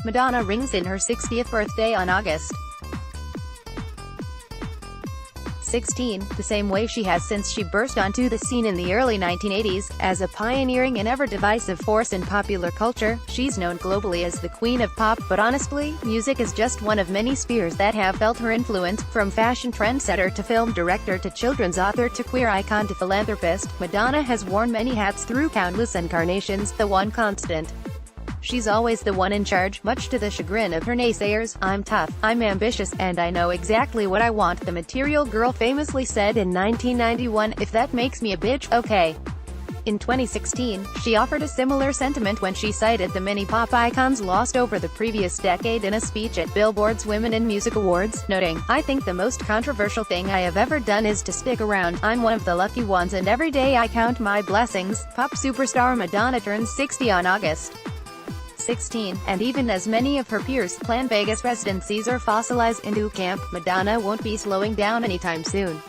Madonna rings in her 60th birthday on August 16, the same way she has since she burst onto the scene in the early 1980s. As a pioneering and ever-divisive force in popular culture, she's known globally as the Queen of Pop, but honestly, music is just one of many spheres that have felt her influence. From fashion trendsetter to film director to children's author to queer icon to philanthropist, Madonna has worn many hats through countless incarnations. The one constant: she's always the one in charge, much to the chagrin of her naysayers. "I'm tough, I'm ambitious, and I know exactly what I want," the Material Girl famously said in 1991. "If that makes me a bitch, okay." In 2016, she offered a similar sentiment when she cited the many pop icons lost over the previous decade in a speech at Billboard's Women in Music Awards, noting, "I think the most controversial thing I have ever done is to stick around. I'm one of the lucky ones and every day I count my blessings." Pop superstar Madonna turns 60 on August 16, and even as many of her peers plan Vegas residencies or fossilize into camp, Madonna won't be slowing down anytime soon.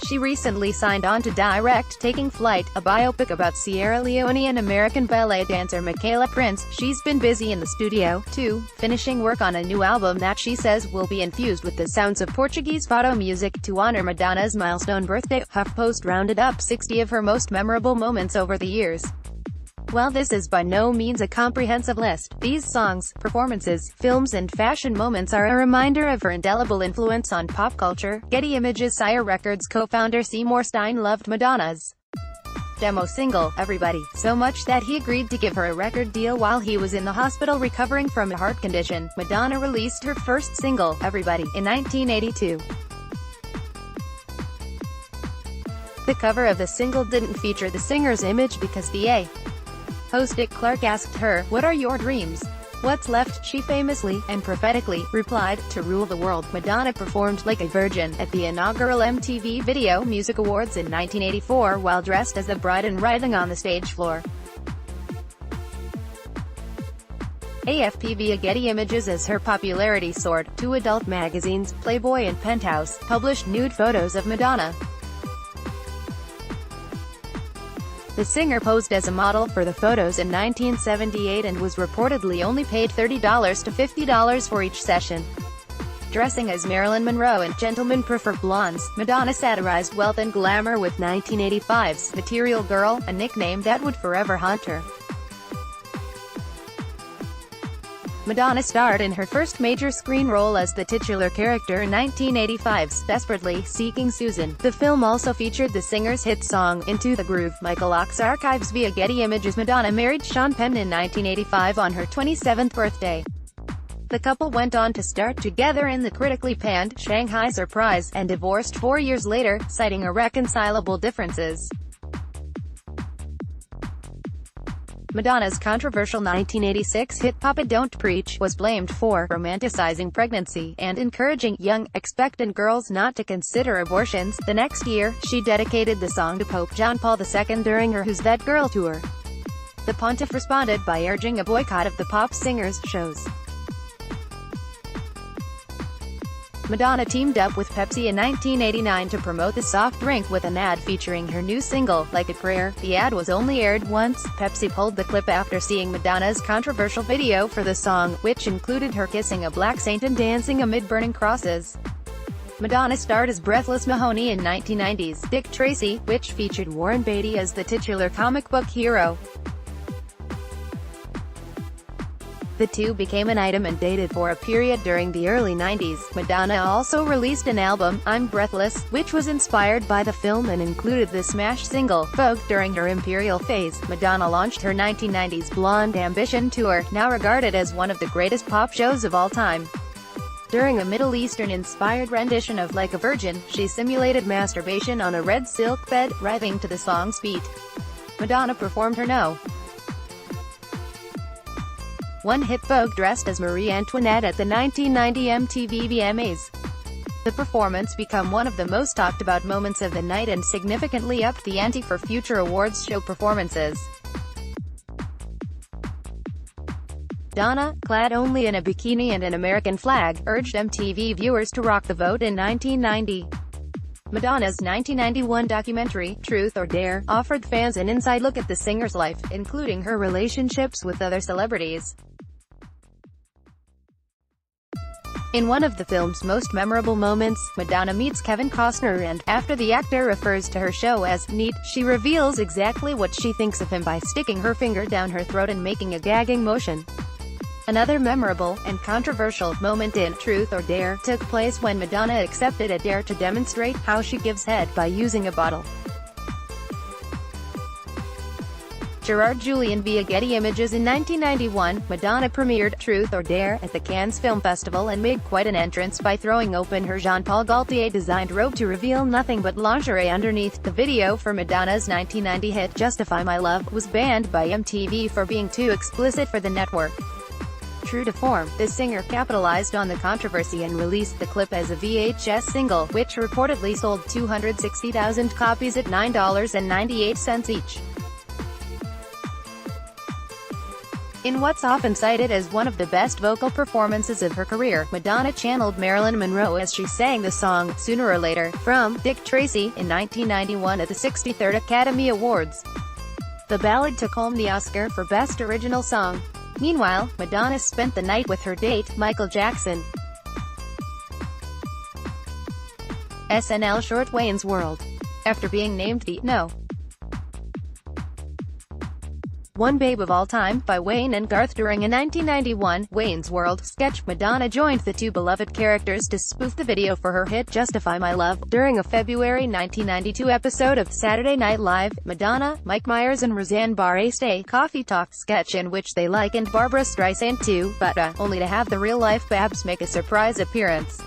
She recently signed on to direct Taking Flight, a biopic about Sierra Leonean American ballet dancer Michaela Prince. She's been busy in the studio, too, finishing work on a new album that she says will be infused with the sounds of Portuguese photo music. To honor Madonna's milestone birthday, HuffPost rounded up 60 of her most memorable moments over the years. While this is by no means a comprehensive list, these songs, performances, films and fashion moments are a reminder of her indelible influence on pop culture. Getty Images. Sire Records co-founder Seymour Stein loved Madonna's demo single, Everybody, so much that he agreed to give her a record deal while he was in the hospital recovering from a heart condition. Madonna released her first single, Everybody, in 1982. The cover of the single didn't feature the singer's image because the A host Dick Clark asked her, "What are your dreams? What's left?" She famously, and prophetically, replied, "To rule the world." Madonna performed like a virgin at the inaugural MTV Video Music Awards in 1984 while dressed as the bride and riding on the stage floor. AFP. Via Getty Images. As her popularity soared, two adult magazines, Playboy and Penthouse, published nude photos of Madonna. The singer posed as a model for the photos in 1978 and was reportedly only paid $30 to $50 for each session. Dressing as Marilyn Monroe in Gentlemen Prefer Blondes, Madonna satirized wealth and glamour with 1985's Material Girl, a nickname that would forever haunt her. Madonna starred in her first major screen role as the titular character in 1985's Desperately Seeking Susan. The film also featured the singer's hit song, Into the Groove. Michael Ochs. Archives. Via Getty Images. Madonna married Sean Penn in 1985 on her 27th birthday. The couple went on to star together in the critically panned Shanghai Surprise, and divorced 4 years later, citing irreconcilable differences. Madonna's controversial 1986 hit Papa Don't Preach was blamed for romanticizing pregnancy and encouraging young, expectant girls not to consider abortions. The next year, she dedicated the song to Pope John Paul II during her Who's That Girl tour. The pontiff responded by urging a boycott of the pop singer's shows. Madonna teamed up with Pepsi in 1989 to promote the soft drink with an ad featuring her new single, Like a Prayer. The ad was only aired once. Pepsi pulled the clip after seeing Madonna's controversial video for the song, which included her kissing a black saint and dancing amid burning crosses. Madonna starred as Breathless Mahoney in 1990's Dick Tracy, which featured Warren Beatty as the titular comic book hero. The two became an item and dated for a period during the early 90s. Madonna also released an album, I'm Breathless, which was inspired by the film and included the smash single, Vogue. During her Imperial phase, Madonna launched her 1990s Blonde Ambition tour, now regarded as one of the greatest pop shows of all time. During a Middle Eastern-inspired rendition of Like a Virgin, she simulated masturbation on a red silk bed, writhing to the song's beat. Madonna performed her No. 1 hit Vogue dressed as Marie Antoinette at the 1990 MTV VMAs. The performance became one of the most talked about moments of the night and significantly upped the ante for future awards show performances. Madonna, clad only in a bikini and an American flag, urged MTV viewers to rock the vote in 1990. Madonna's 1991 documentary, Truth or Dare, offered fans an inside look at the singer's life, including her relationships with other celebrities. In one of the film's most memorable moments, Madonna meets Kevin Costner and, after the actor refers to her show as "neat," she reveals exactly what she thinks of him by sticking her finger down her throat and making a gagging motion. Another memorable, and controversial, moment in Truth or Dare took place when Madonna accepted a dare to demonstrate how she gives head by using a bottle. Gerard Julian via Getty Images. In 1991, Madonna premiered Truth or Dare at the Cannes Film Festival and made quite an entrance by throwing open her Jean-Paul Gaultier-designed robe to reveal nothing but lingerie underneath. The video for Madonna's 1990 hit Justify My Love was banned by MTV for being too explicit for the network. True to form, the singer capitalized on the controversy and released the clip as a VHS single, which reportedly sold 260,000 copies at $9.98 each. In what's often cited as one of the best vocal performances of her career, Madonna channeled Marilyn Monroe as she sang the song, Sooner or Later, from Dick Tracy, in 1991 at the 63rd Academy Awards. The ballad took home the Oscar for Best Original Song. Meanwhile, Madonna spent the night with her date, Michael Jackson. SNL short Wayne's World. After being named the No. 1 Babe of All Time by Wayne and Garth during a 1991 Wayne's World sketch, Madonna joined the two beloved characters to spoof the video for her hit Justify My Love. During a February 1992 episode of Saturday Night Live, Madonna, Mike Myers and Roseanne Barr staged a coffee talk sketch in which they likened Barbra Streisand to Butter, only to have the real-life Babs make a surprise appearance.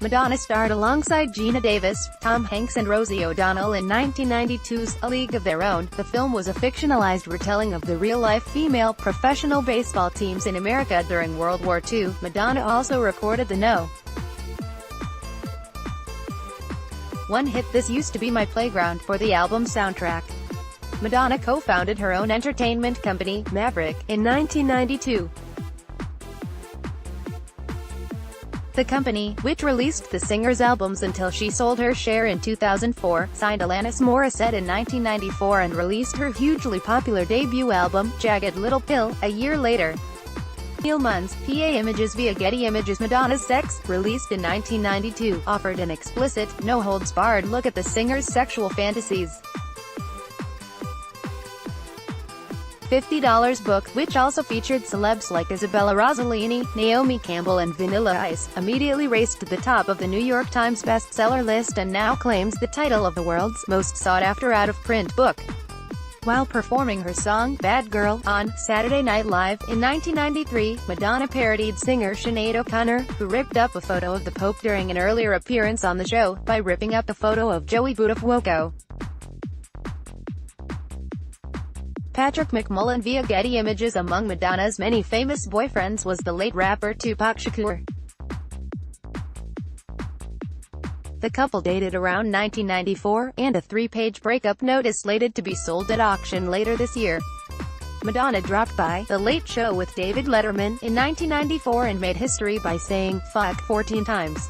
Madonna starred alongside Gina Davis, Tom Hanks and Rosie O'Donnell in 1992's A League of Their Own. The film was a fictionalized retelling of the real-life female professional baseball teams in America during World War II. Madonna also recorded the No. 1 hit This Used to Be My Playground for the album soundtrack. Madonna co-founded her own entertainment company, Maverick, in 1992. The company, which released the singer's albums until she sold her share in 2004, signed Alanis Morissette in 1994 and released her hugely popular debut album, Jagged Little Pill, a year later. Neil Munn's PA Images via Getty Images. Madonna's Sex, released in 1992, offered an explicit, no-holds-barred look at the singer's sexual fantasies. $50 book, which also featured celebs like Isabella Rossellini, Naomi Campbell and Vanilla Ice, immediately raced to the top of the New York Times bestseller list and now claims the title of the world's most sought-after out-of-print book. While performing her song, Bad Girl, on Saturday Night Live, in 1993, Madonna parodied singer Sinead O'Connor, who ripped up a photo of the Pope during an earlier appearance on the show, by ripping up a photo of Joey Buttafuoco. Patrick McMullen via Getty Images. Among Madonna's many famous boyfriends was the late rapper Tupac Shakur. The couple dated around 1994, and a 3-page breakup note is slated to be sold at auction later this year. Madonna dropped by The Late Show with David Letterman in 1994 and made history by saying "fuck" 14 times.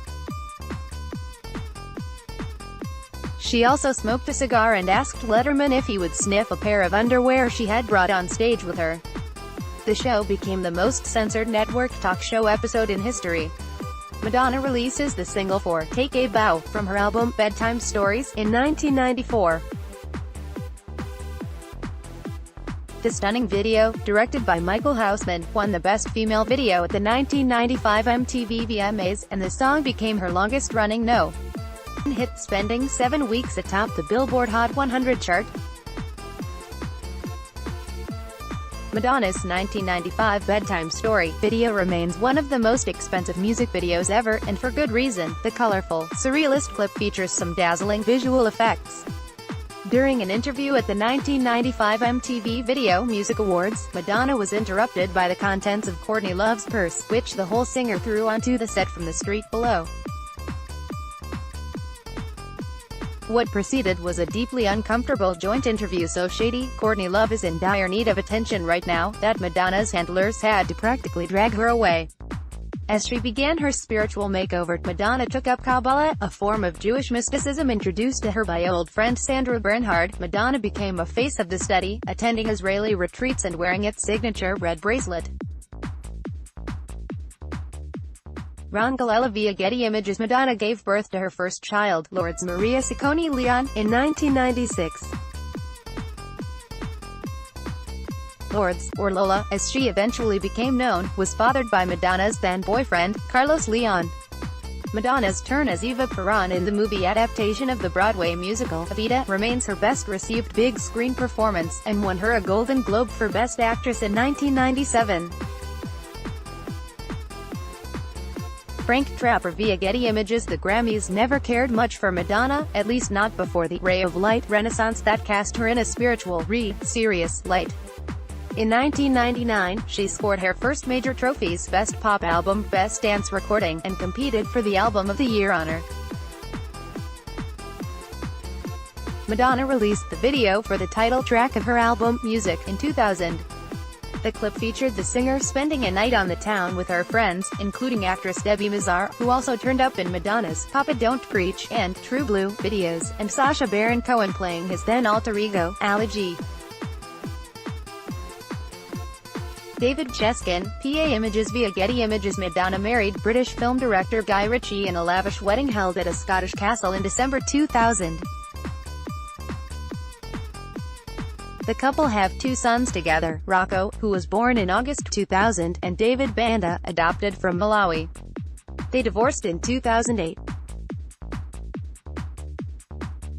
She also smoked a cigar and asked Letterman if he would sniff a pair of underwear she had brought on stage with her. The show became the most censored network talk show episode in history. Madonna releases the single for Take a Bow from her album Bedtime Stories in 1994. The stunning video, directed by Michael Houseman, won the Best Female Video at the 1995 MTV VMAs, and the song became her longest-running No. hit, spending 7 weeks atop the Billboard Hot 100 chart. Madonna's 1995 Bedtime Story video remains one of the most expensive music videos ever, and for good reason. The colorful, surrealist clip features some dazzling visual effects. During an interview at the 1995 MTV Video Music Awards, Madonna was interrupted by the contents of Courtney Love's purse, which the whole singer threw onto the set from the street below. What preceded was a deeply uncomfortable joint interview so shady. Courtney Love is in dire need of attention right now, that Madonna's handlers had to practically drag her away. As she began her spiritual makeover, Madonna took up Kabbalah, a form of Jewish mysticism introduced to her by old friend Sandra Bernhard. Madonna became a face of the study, attending Israeli retreats and wearing its signature red bracelet. Ron Galella via Getty Images. Madonna gave birth to her first child, Lourdes Maria Ciccone Leon, in 1996. Lourdes, or Lola, as she eventually became known, was fathered by Madonna's then-boyfriend, Carlos Leon. Madonna's turn as Eva Peron in the movie adaptation of the Broadway musical, Evita, remains her best-received big-screen performance, and won her a Golden Globe for Best Actress in 1997. Frank Trapper via Getty Images. The Grammys never cared much for Madonna, at least not before the ray of light renaissance that cast her in a spiritual, serious light. In 1999, she scored her first major trophies, Best Pop Album, Best Dance Recording, and competed for the Album of the Year honor. Madonna released the video for the title track of her album, Music, in 2000. The clip featured the singer spending a night on the town with her friends, including actress Debbie Mazar, who also turned up in Madonna's Papa Don't Preach and True Blue videos, and Sacha Baron Cohen playing his then alter ego, Ali G. David Cheskin, PA Images via Getty Images. Madonna married British film director Guy Ritchie in a lavish wedding held at a Scottish castle in December 2000. The couple have two sons together, Rocco, who was born in August 2000, and David Banda, adopted from Malawi. They divorced in 2008.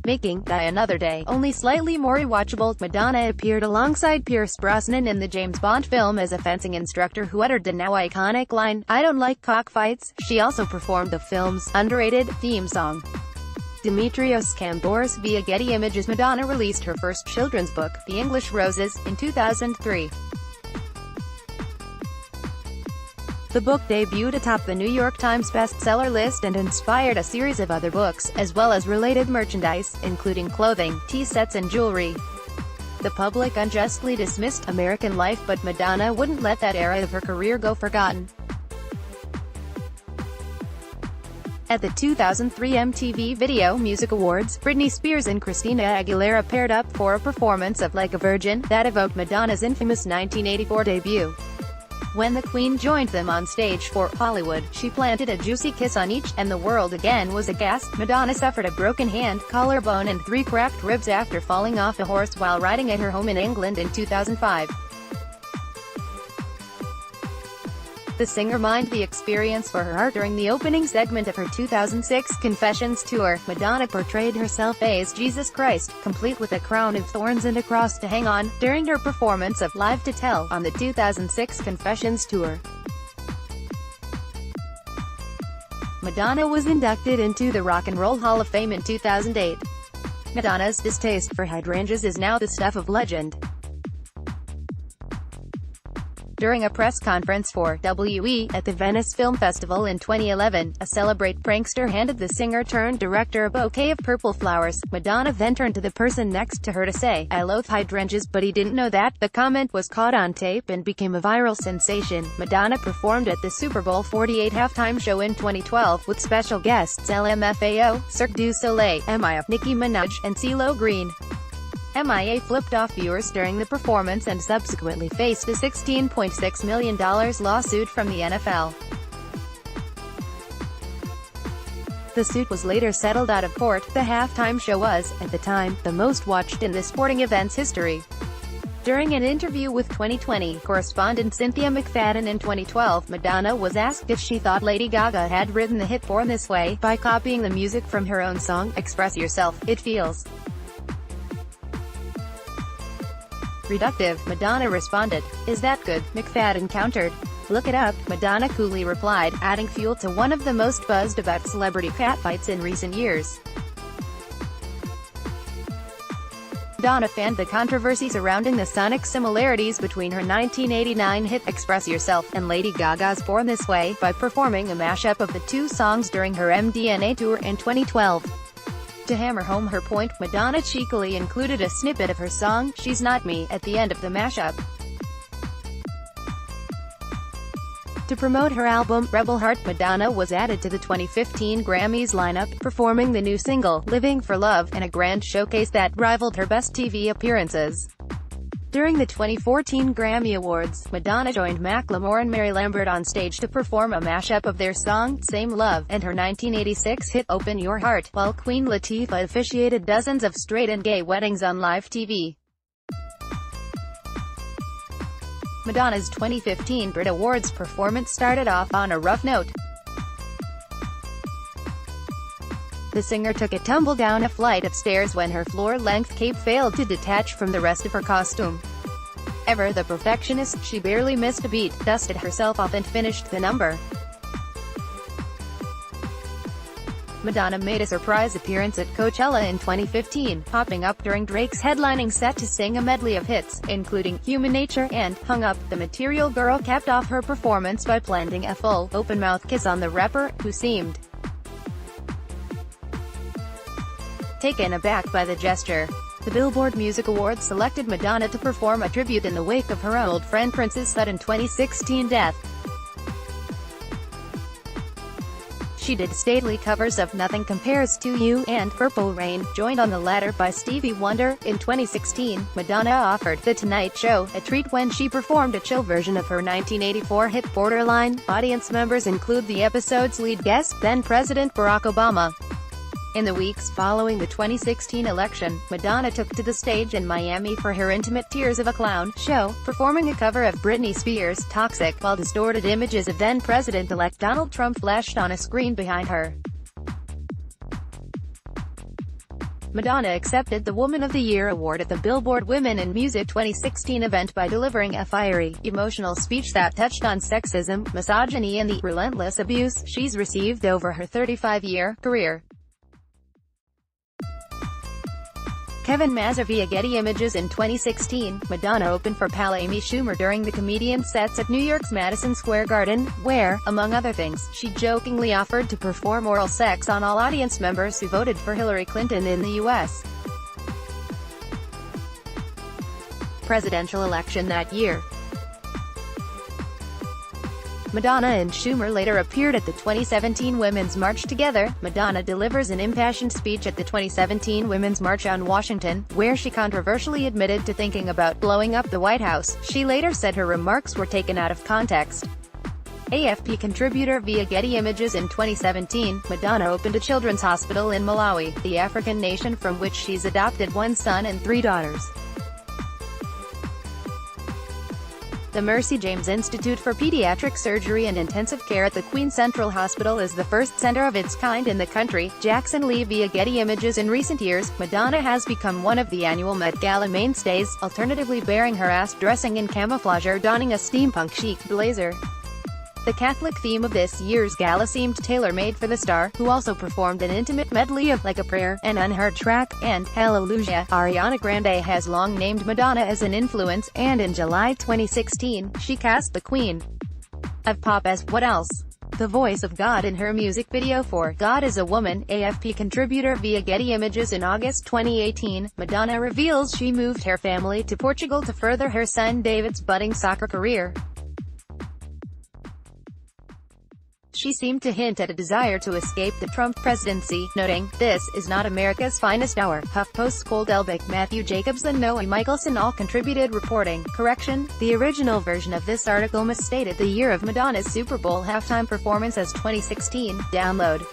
Making Die Another Day only slightly more rewatchable. Madonna appeared alongside Pierce Brosnan in the James Bond film as a fencing instructor who uttered the now iconic line, "I don't like cockfights." She also performed the film's underrated theme song. Dimitrios Kambouris via Getty Images. Madonna released her first children's book, The English Roses, in 2003. The book debuted atop the New York Times bestseller list and inspired a series of other books, as well as related merchandise, including clothing, tea sets and jewelry. The public unjustly dismissed American Life, but Madonna wouldn't let that era of her career go forgotten. At the 2003 MTV Video Music Awards, Britney Spears and Christina Aguilera paired up for a performance of Like a Virgin, that evoked Madonna's infamous 1984 debut. When the Queen joined them on stage for Hollywood, she planted a juicy kiss on each, and the world again was aghast. Madonna suffered a broken hand, collarbone and 3 cracked ribs after falling off a horse while riding at her home in England in 2005. The singer mined the experience for her art. During the opening segment of her 2006 Confessions tour, Madonna portrayed herself as Jesus Christ, complete with a crown of thorns and a cross to hang on, during her performance of Live to Tell on the 2006 Confessions tour. Madonna was inducted into the Rock and Roll Hall of Fame in 2008. Madonna's distaste for hydrangeas is now the stuff of legend. During a press conference for WE at the Venice Film Festival in 2011, a Celebrate prankster handed the singer-turned-director a bouquet of purple flowers. Madonna then turned to the person next to her to say, "I loathe hydrangeas, but he didn't know that." The comment was caught on tape and became a viral sensation. Madonna performed at the Super Bowl 48 halftime show in 2012, with special guests LMFAO, Cirque du Soleil, MIA, Nicki Minaj, and CeeLo Green. MIA flipped off viewers during the performance and subsequently faced a $16.6 million lawsuit from the NFL. The suit was later settled out of court. The halftime show was, at the time, the most watched in the sporting event's history. During an interview with 2020 correspondent Cynthia McFadden in 2012, Madonna was asked if she thought Lady Gaga had written the hit Born This Way by copying the music from her own song, Express Yourself. It feels reductive, Madonna responded. "Is that good?" McFadden countered. "Look it up," Madonna coolly replied, adding fuel to one of the most buzzed about celebrity catfights in recent years. Madonna fanned the controversy surrounding the sonic similarities between her 1989 hit Express Yourself and Lady Gaga's Born This Way by performing a mashup of the two songs during her MDNA tour in 2012. To hammer home her point, Madonna cheekily included a snippet of her song, She's Not Me, at the end of the mashup. To promote her album, Rebel Heart, Madonna was added to the 2015 Grammys lineup, performing the new single, Living for Love, in a grand showcase that rivaled her best TV appearances. During the 2014 Grammy Awards, Madonna joined Macklemore and Mary Lambert on stage to perform a mashup of their song, Same Love, and her 1986 hit, Open Your Heart, while Queen Latifah officiated dozens of straight and gay weddings on live TV. Madonna's 2015 Brit Awards performance started off on a rough note. The singer took a tumble down a flight of stairs when her floor-length cape failed to detach from the rest of her costume. Ever the perfectionist, she barely missed a beat, dusted herself off and finished the number. Madonna made a surprise appearance at Coachella in 2015, popping up during Drake's headlining set to sing a medley of hits, including Human Nature and Hung Up. The Material Girl capped off her performance by planting a full, open-mouth kiss on the rapper, who seemed taken aback by the gesture. The Billboard Music Awards selected Madonna to perform a tribute in the wake of her old friend Prince's sudden 2016 death. She did stately covers of Nothing Compares to You and Purple Rain, joined on the latter by Stevie Wonder. In 2016, Madonna offered The Tonight Show a treat when she performed a chill version of her 1984 hit Borderline. Audience members include the episode's lead guest, then President Barack Obama. In the weeks following the 2016 election, Madonna took to the stage in Miami for her intimate Tears of a Clown show, performing a cover of Britney Spears' Toxic, while distorted images of then-President-elect Donald Trump flashed on a screen behind her. Madonna accepted the Woman of the Year award at the Billboard Women in Music 2016 event by delivering a fiery, emotional speech that touched on sexism, misogyny and the relentless abuse she's received over her 35-year career. Kevin Mazza via Getty Images. In 2016, Madonna opened for pal Amy Schumer during the comedian's sets at New York's Madison Square Garden, where, among other things, she jokingly offered to perform oral sex on all audience members who voted for Hillary Clinton in the U.S. presidential election that year. Madonna and Schumer later appeared at the 2017 Women's March together. Madonna delivers an impassioned speech at the 2017 Women's March on Washington, where she controversially admitted to thinking about blowing up the White House. She later said her remarks were taken out of context. AFP contributor via Getty Images. In 2017, Madonna opened a children's hospital in Malawi, the African nation from which she's adopted one son and 3 daughters. The Mercy James Institute for Pediatric Surgery and Intensive Care at the Queen Central Hospital is the first center of its kind in the country. Jackson Lee via Getty Images. In recent years, Madonna has become one of the annual Met Gala mainstays, alternatively bearing her ass dressing in camouflage or donning a steampunk chic blazer. The Catholic theme of this year's gala seemed tailor-made for the star, who also performed an intimate medley of Like a Prayer, an Unheard Track, and Hallelujah. Ariana Grande has long named Madonna as an influence, and in July 2016, she cast the Queen of Pop as What Else? The voice of God in her music video for God is a Woman. AFP contributor via Getty Images. In August 2018, Madonna reveals she moved her family to Portugal to further her son David's budding soccer career. She seemed to hint at a desire to escape the Trump presidency, noting, "This is not America's finest hour." HuffPost's Cole Delbeck, Matthew Jacobs and Noah Michelson all contributed reporting. Correction, the original version of this article misstated the year of Madonna's Super Bowl halftime performance as 2016. Download.